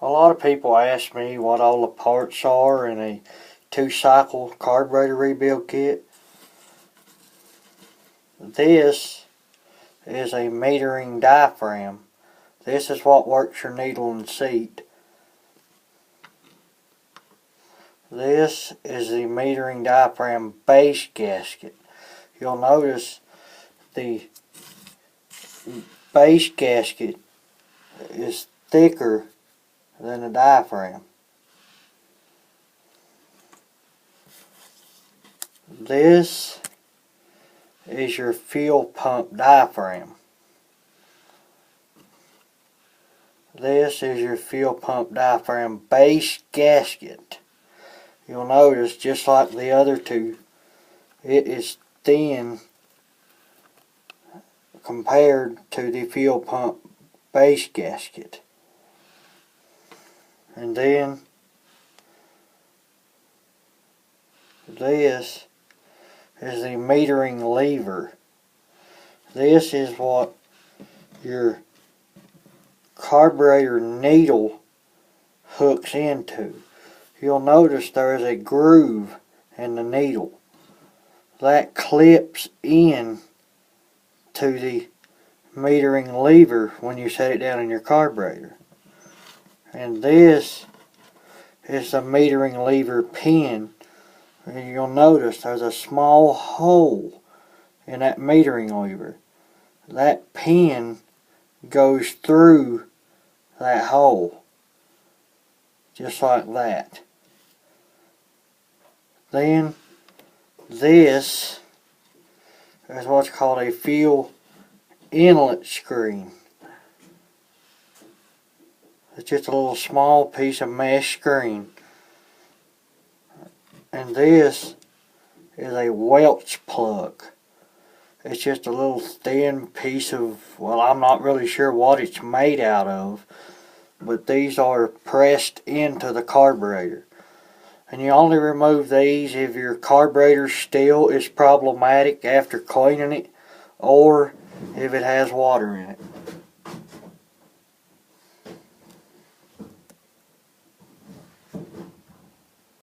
A lot of people ask me what all the parts are in a 2-cycle carburetor rebuild kit. This is a metering diaphragm. This is what works your needle and seat. This is the metering diaphragm base gasket. You'll notice the base gasket is thicker than the diaphragm. This is your fuel pump diaphragm. This is your fuel pump diaphragm base gasket. You'll notice, just like the other two, it is thin compared to the fuel pump base gasket. And then this is the metering lever. This is what your carburetor needle hooks into. You'll notice there is a groove in the needle that clips in to the metering lever when you set it down in your carburetor. And this is the metering lever pin. And you'll notice there's a small hole in that metering lever. That pin goes through that hole, just like that. Then this is what's called a fuel inlet screen. It's just a little small piece of mesh screen. And this is a Welch plug. It's just a little thin piece of, well, I'm not really sure what it's made out of, but these are pressed into the carburetor. And you only remove these if your carburetor still is problematic after cleaning it, or if it has water in it.